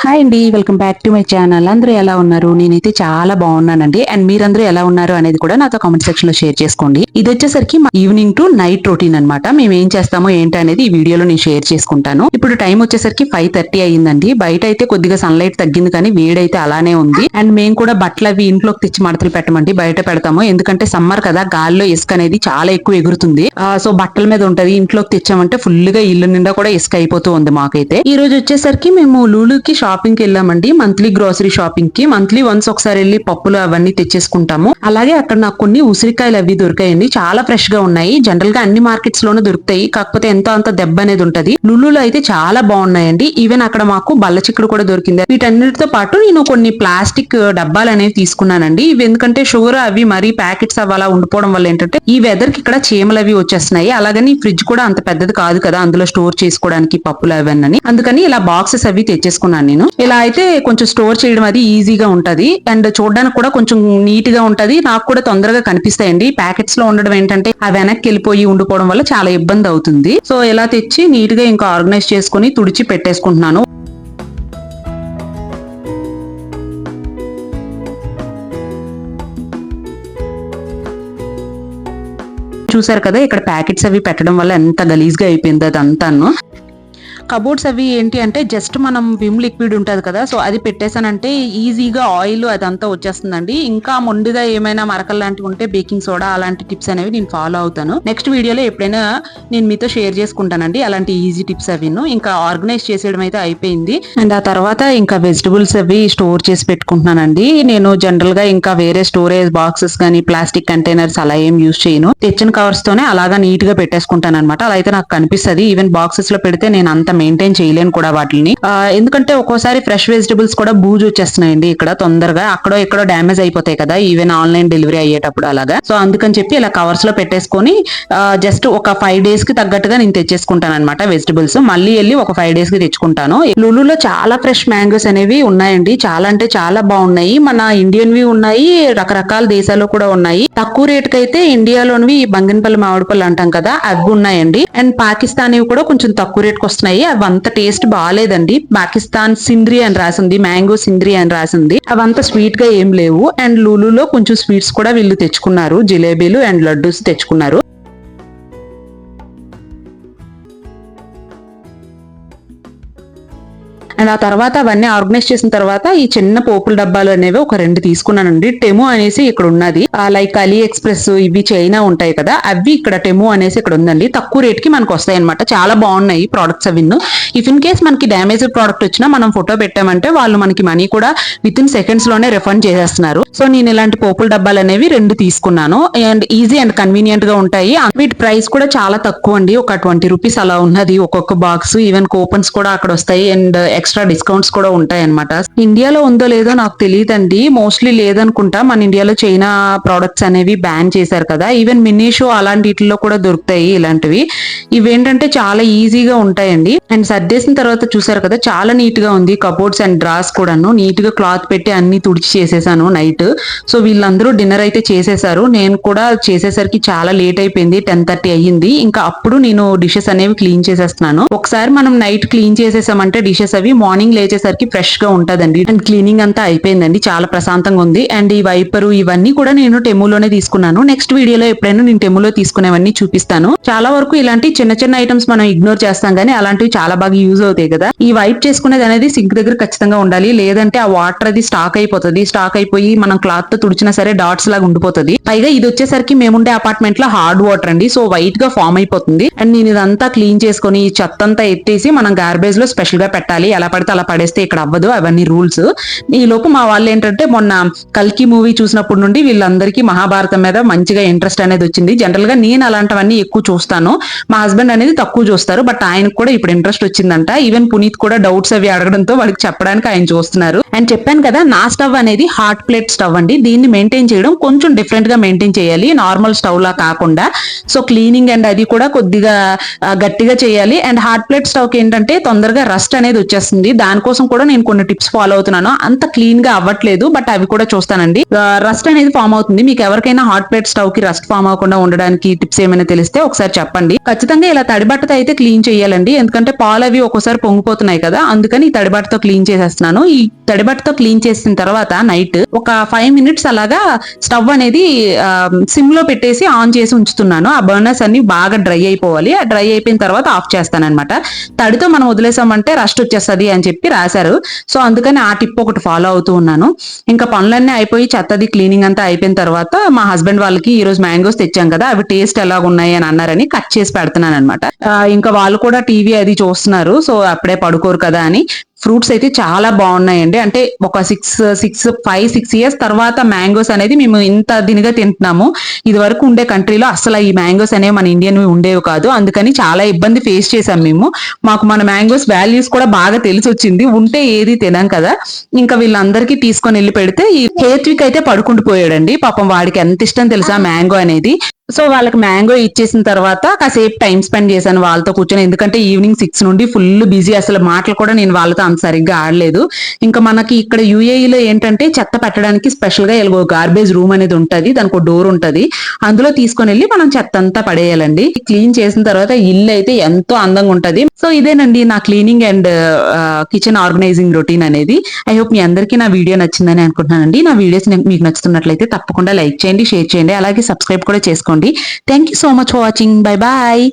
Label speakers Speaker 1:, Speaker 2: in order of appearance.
Speaker 1: Hi అండి, welcome back to my channel. అందరూ ఎలా ఉన్నారు? నేనైతే చాలా బాగున్నానండి. అండ్ మీరందరూ ఎలా ఉన్నారు అనేది కూడా నాతో కామెంట్ సెక్షన్ లో షేర్ చేసుకోండి. ఇది వచ్చేసరికి మా ఈవినింగ్ టు నైట్ రొటీన్ అనమాట. మేము ఏం చేస్తామో ఏంటి అనేది ఈ వీడియోలో నేను షేర్ చేసుకుంటాను. ఇప్పుడు టైం వచ్చేసరికి 5:30 అయ్యిందండి. బయట అయితే కొద్దిగా సన్లైట్ తగ్గింది, కానీ వేడైతే అలానే ఉంది. అండ్ మేము కూడా బట్టలు అవి ఇంట్లోకి తెచ్చి మడతలు పెట్టమండి బయట పెడతాము. ఎందుకంటే సమ్మర్ కదా, గాల్లో ఇసుక అనేది చాలా ఎక్కువ ఎగురుతుంది. సో బట్టల మీద ఉంటది. ఇంట్లోకి తెచ్చామంటే ఫుల్ గా ఇల్లు నిండా కూడా ఇసుక అయిపోతూ ఉంది మాకైతే. ఈ రోజు వచ్చేసరికి మేము లూలుకి షాపింగ్ కి వెళ్ళామండి. మంత్లీ గ్రోసరీ షాపింగ్ కి మంత్లీ వన్స్ ఒకసారి వెళ్ళి పప్పులు అవన్నీ తెచ్చేసుకుంటాము. అలాగే అక్కడ నాకు కొన్ని ఉసిరికాయలు అవి దొరికాయండి. చాలా ఫ్రెష్ గా ఉన్నాయి. జనరల్ గా అన్ని మార్కెట్స్ లోనూ దొరుకుతాయి, కాకపోతే ఎంతో అంత దెబ్బ అనేది ఉంటది. లులులో అయితే చాలా బాగున్నాయండి. ఈవెన్ అక్కడ మాకు బల్ల చిక్కుడు కూడా దొరికింది. వీటన్నిటితో పాటు నేను కొన్ని ప్లాస్టిక్ డబ్బాలు అనేవి తీసుకున్నానండి. ఇవి ఎందుకంటే షుగర్ అవి మరీ ప్యాకెట్స్ అవి అలా ఉండిపోవడం వల్ల ఏంటంటే ఈ వెదర్ కి ఇక్కడ చీమలు అవి వచ్చేస్తున్నాయి. అలాగని ఫ్రిడ్జ్ కూడా అంత పెద్దది కాదు కదా అందులో స్టోర్ చేసుకోవడానికి పప్పులు అవన్నీ. అందుకని ఇలా బాక్సెస్ అవి తెచ్చేసుకున్నాను నేను. ఇలా అయితే కొంచెం స్టోర్ చేయడం అది ఈజీగా ఉంటది. అండ్ చూడడానికి కూడా కొంచెం నీట్ గా ఉంటది. నాకు కూడా తొందరగా కనిపిస్తాయండి. ప్యాకెట్స్ లో ఉండడం ఏంటంటే ఆ వెనక్కి వెళ్ళిపోయి ఉండిపోవడం వల్ల చాలా ఇబ్బంది అవుతుంది. సో ఇలా తెచ్చి నీట్ గా ఇంకా ఆర్గనైజ్ చేసుకుని తుడిచి పెట్టేసుకుంటున్నాను. చూసారు కదా, ఇక్కడ ప్యాకెట్స్ అవి పెట్టడం వల్ల ఎంత గలీజ్ గా అయిపోయింది అదంతాను. కబోర్డ్స్ అవి ఏంటి అంటే జస్ట్ మనం విమ్ లిక్విడ్ ఉంటది కదా, సో అది పెట్టేసానంటే ఈజీగా ఆయిల్ అదంతా వచ్చేస్తుందండి. ఇంకా మొండిగా ఏమైనా మరకలు లాంటివి ఉంటే బేకింగ్ సోడా అలాంటి టిప్స్ అనేవి నేను ఫాలో అవుతాను. నెక్స్ట్ వీడియోలో ఎప్పుడైనా నేను మీతో షేర్ చేసుకుంటానండి అలాంటి ఈజీ టిప్స్ అవి. ఇంకా ఆర్గనైజ్ చేసేయడం అయితే అయిపోయింది. అండ్ ఆ తర్వాత ఇంకా వెజిటబుల్స్ అవి స్టోర్ చేసి పెట్టుకుంటున్నానండి. నేను జనరల్ గా ఇంకా వేరే స్టోరేజ్ బాక్సెస్ కానీ ప్లాస్టిక్ కంటైనర్స్ అలా ఏం యూజ్ చేయను. తెచ్చిన కవర్స్ తోనే అలాగా నీట్ గా పెట్టేసుకుంటాను అనమాట. అలా అయితే నాకు కనిపిస్తుంది. ఈవెన్ బాక్సెస్ లో పెడితే నేను అంత మెయింటైన్ చేయలేను కూడా వాటిని. ఎందుకంటే ఒక్కోసారి ఫ్రెష్ వెజిటబుల్స్ కూడా బూజు వచ్చేస్తున్నాయండి ఇక్కడ తొందరగా. అక్కడో ఎక్కడో డ్యామేజ్ అయిపోతాయి కదా ఈవెన్ ఆన్లైన్ డెలివరీ అయ్యేటప్పుడు అలాగా. సో అందుకని చెప్పి ఇలా కవర్స్ లో పెట్టేసుకొని జస్ట్ ఒక 5 days కి తగ్గట్టుగా నేను తెచ్చేసుకుంటాను అనమాట వెజిటబుల్స్. మళ్ళీ వెళ్ళి ఒక 5 days కి తెచ్చుకుంటాను. లులులో చాలా ఫ్రెష్ మ్యాంగోస్ అనేవి ఉన్నాయండి. చాలా అంటే చాలా బాగున్నాయి. మన ఇండియన్వి ఉన్నాయి, రకరకాల దేశాల్లో కూడా ఉన్నాయి. తక్కువ రేట్ కి అయితే ఇండియాలోనివి బంగినపల్లి మామిడిపల్లి అంటాం కదా అవి ఉన్నాయండి. అండ్ పాకిస్తానీ కూడా కొంచెం తక్కువ రేట్ కి వస్తున్నాయి. అవి అంత టేస్ట్ బాగాలేదండి. పాకిస్తాన్ సింద్రి అని రాసింది, మ్యాంగో సింద్రి అని రాసింది. అవంతా స్వీట్ గా ఏం లేవు. అండ్ లూలులో కొంచెం స్వీట్స్ కూడా వీళ్ళు తెచ్చుకున్నారు, జిలేబీలు అండ్ లడ్డూస్ తెచ్చుకున్నారు. అండ్ ఆ తర్వాత అవన్నీ ఆర్గనైజ్ చేసిన తర్వాత ఈ చిన్న పోపుల డబ్బాలు అనేవి ఒక 2 తీసుకున్నానండి. టెము అనేసి ఇక్కడ ఉన్నది. లైక్ అలీ ఎక్స్ప్రెస్ ఇవి చైనా ఉంటాయి కదా అవి ఇక్కడ టెము అనేసి ఇక్కడ ఉందండి. తక్కువ రేట్ కి మనకు వస్తాయి అనమాట. చాలా బాగున్నాయి ప్రోడక్ట్స్ అవి. ఇఫ్ ఇన్ కేస్ మనకి డ్యామేజ్ ప్రోడక్ట్ వచ్చినా మనం ఫోటో పెట్టామంటే వాళ్ళు మనకి మనీ కూడా విత్ ఇన్ సెకండ్స్ లోనే రిఫండ్ చేసేస్తున్నారు. సో నేను ఇలాంటి పోపుల డబ్బాలు అనేవి 2 తీసుకున్నాను. అండ్ ఈజీ అండ్ కన్వీనియంట్ గా ఉంటాయి. వీటి ప్రైస్ కూడా చాలా తక్కువ అండి. ఒక 20 రూపీస్ అలా ఉన్నది ఒక్కొక్క బాక్స్. ఈవెన్ కూపన్స్ కూడా అక్కడ వస్తాయి అండ్ ఎక్స్ట్రా డిస్కౌంట్స్ కూడా ఉంటాయి అనమాట. ఇండియాలో ఉందో లేదో నాకు తెలియదండి, మోస్ట్లీ లేదనుకుంటా. మన ఇండియాలో చైనా ప్రొడక్ట్స్ అనేవి బ్యాన్ చేశారు కదా. ఈవెన్ మినీషో అలాంటి వీటిల్లో కూడా దొరుకుతాయి ఇలాంటివి. ఇవేంటంటే చాలా ఈజీగా ఉంటాయండి. అండ్ సర్దేసిన తర్వాత చూసారు కదా చాలా నీట్ గా ఉంది. కబోర్డ్స్ అండ్ డ్రాస్ కూడాను నీట్ గా క్లాత్ పెట్టి అన్ని తుడిచి చేసేసాను నైట్. సో వీళ్ళందరూ డిన్నర్ అయితే చేసేసారు. నేను కూడా చేసేసరికి చాలా లేట్ అయిపోయింది, 10:30 అయ్యింది. ఇంకా అప్పుడు నేను డిషెస్ అనేవి క్లీన్ చేసేస్తున్నాను. ఒకసారి మనం నైట్ క్లీన్ చేసేసామంటే డిషెస్ అవి మార్నింగ్ లేచేసరికి ఫ్రెష్ గా ఉంటదండి. అండ్ క్లీనింగ్ అంతా అయిపోయిందండి, చాలా ప్రశాంతంగా ఉంది. అండ్ ఈ వైపరు ఇవన్నీ కూడా నేను టెములోనే తీసుకున్నాను. నెక్స్ట్ వీడియోలో ఎప్పుడైనా నేను టెములో తీసుకునేవన్నీ చూపిస్తాను. చాలా వరకు ఇలాంటి చిన్న చిన్న ఐటమ్స్ మనం ఇగ్నోర్ చేస్తాం కానీ అలాంటివి చాలా బాగా యూజ్ అవుతాయి కదా. ఈ వైప్ చేసుకునేది అనేది సింక్ దగ్గర ఖచ్చితంగా ఉండాలి, లేదంటే ఆ వాటర్ అది స్టాక్ అయిపోతుంది. స్టాక్ అయిపోయి మనం క్లాత్ తో తుడిచినా సరే డాట్స్ లాగా ఉండిపోతుంది. పైగా ఇది వచ్చేసరికి మేముండే అపార్ట్మెంట్ లో హార్డ్ వాటర్ అండి, సో వైట్ గా ఫామ్ అయిపోతుంది. అండ్ నేను ఇదంతా క్లీన్ చేసుకుని ఈ చెత్త అంతా ఎత్తేసి మనం గార్బేజ్ లో స్పెషల్ గా పెట్టాలి. ఎలా పడితే అలా పడేస్తే ఇక్కడ అవ్వదు, అవన్నీ రూల్స్. ఈ లోపు మా వాళ్ళు ఏంటంటే మొన్న కల్కి మూవీ చూసినప్పటి నుండి వీళ్ళందరికీ మహాభారతం మీద మంచిగా ఇంట్రెస్ట్ అనేది వచ్చింది. జనరల్ గా నేను అలాంటివన్నీ ఎక్కువ చూస్తాను, మా హస్బెండ్ అనేది తక్కువ చూస్తారు. బట్ ఆయనకు కూడా ఇప్పుడు ఇంట్రెస్ట్ వచ్చిందంట. ఈవెన్ పునీత్ కూడా డౌట్స్ అవి అడగడంతో వాళ్ళకి చెప్పడానికి ఆయన చూస్తున్నారు. అండ్ చెప్పాను కదా నా స్టవ్ అనేది హాట్ ప్లేట్ స్టవ్ అండి. దీన్ని మెయింటైన్ చేయడం కొంచెం డిఫరెంట్ గా మెయింటైన్ చేయాలి, నార్మల్ స్టవ్ లా కాకుండా. సో క్లీనింగ్ అండ్ అది కూడా కొద్దిగా గట్టిగా చేయాలి. అండ్ హాట్ ప్లేట్ స్టవ్ కి ఏంటంటే తొందరగా రస్ట్ అనేది వచ్చేస్తుంది వచ్చేస్తుంది. దానికోసం కూడా నేను కొన్ని టిప్స్ ఫాలో అవుతున్నాను. అంత క్లీన్ గా అవ్వట్లేదు, బట్ అవి కూడా చూస్తానండి. రస్ట్ అనేది ఫామ్ అవుతుంది. మీకు ఎవరికైనా హాట్ ప్లేట్ స్టవ్ కి రస్ట్ ఫామ్ అవ్వకుండా ఉండడానికి టిప్స్ ఏమైనా తెలిస్తే ఒకసారి చెప్పండి. ఖచ్చితంగా ఇలా తడిబట్టతో అయితే క్లీన్ చేయాలండి, ఎందుకంటే పాలు అవి ఒక్కోసారి పొంగిపోతున్నాయి కదా, అందుకని ఈ తడిబట్టతో క్లీన్ చేసేస్తున్నాను. ఈ తడిబట్టతో క్లీన్ చేసిన తర్వాత నైట్ ఒక 5 minutes అలాగా స్టవ్ అనేది సిమ్ లో పెట్టేసి ఆన్ చేసి ఉంచుతున్నాను. ఆ బర్నర్స్ అన్ని బాగా డ్రై అయిపోవాలి. ఆ డ్రై అయిపోయిన తర్వాత ఆఫ్ చేస్తానన్నమాట. తడితో మనం వదిలేసామంటే రస్ట్ వచ్చేస్తుంది అని చెప్పి రాశారు. సో అందుకని ఆ టిప్ ఒకటి ఫాలో అవుతూ ఉన్నాను. ఇంకా పనులన్నీ అయిపోయి చెత్తది క్లీనింగ్ అంతా అయిపోయిన తర్వాత మా హస్బెండ్ వాళ్ళకి ఈ రోజు మ్యాంగోస్ తెచ్చాం కదా, అవి టేస్ట్ ఎలా ఉన్నాయి అని అన్నారని కట్ చేసి పెడుతున్నాను అనమాట. ఇంకా వాళ్ళు కూడా టీవీ అది చూస్తున్నారు, సో అప్పుడే పడుకోరు కదా అని. ఫ్రూట్స్ అయితే చాలా బాగున్నాయండి. అంటే ఒక 6 years తర్వాత మ్యాంగోస్ అనేది మేము ఇంత దీనిగా తింటున్నాము. ఇది వరకు ఉండే కంట్రీలో అసలు ఈ మ్యాంగోస్ అనేవి మన ఇండియన్ ఉండేవి కాదు. అందుకని చాలా ఇబ్బంది ఫేస్ చేసాం మేము. మాకు మన మ్యాంగోస్ వాల్యూస్ కూడా బాగా తెలిసి వచ్చింది. ఉంటే ఏది తినాం కదా, ఇంకా వీళ్ళందరికీ తీసుకొని వెళ్ళి పెడితే ఈ హేత్విక్ అయితే పడుకుంటూ పోయాడండి. పాపం వాడికి ఎంత ఇష్టం తెలుసా మ్యాంగో అనేది. సో వాళ్ళకి మ్యాంగో ఇచ్చేసిన తర్వాత కాసేపు టైం స్పెండ్ చేశాను వాళ్ళతో కూర్చొని. ఎందుకంటే ఈవినింగ్ 6 నుండి ఫుల్ బిజీ, అసలు మాటలు కూడా నేను వాళ్ళతో అంత సరిగ్గా ఆడలేదు. ఇంకా మనకి ఇక్కడ యూఏఈలో ఏంటంటే చెత్త పెట్టడానికి స్పెషల్ గా గార్బేజ్ రూమ్ అనేది ఉంటది, దానికి డోర్ ఉంటది, అందులో తీసుకొని వెళ్ళి మనం చెత్త అంతా పడేయాలండి. క్లీన్ చేసిన తర్వాత ఇల్లు అయితే ఎంతో అందంగా ఉంటది. సో ఇదేనండి నా cleaning and kitchen organising routine అనేది. ఐ హోప్ మీ అందరికీ నా వీడియో నచ్చిందని అనుకుంటున్నానండి. నా వీడియోస్ మీకు నచ్చుతున్నట్లయితే తప్పకుండా లైక్ చేయండి, షేర్ చేయండి, అలాగే సబ్స్క్రైబ్ కూడా చేసుకోండి. Thank you so much for watching. Bye bye.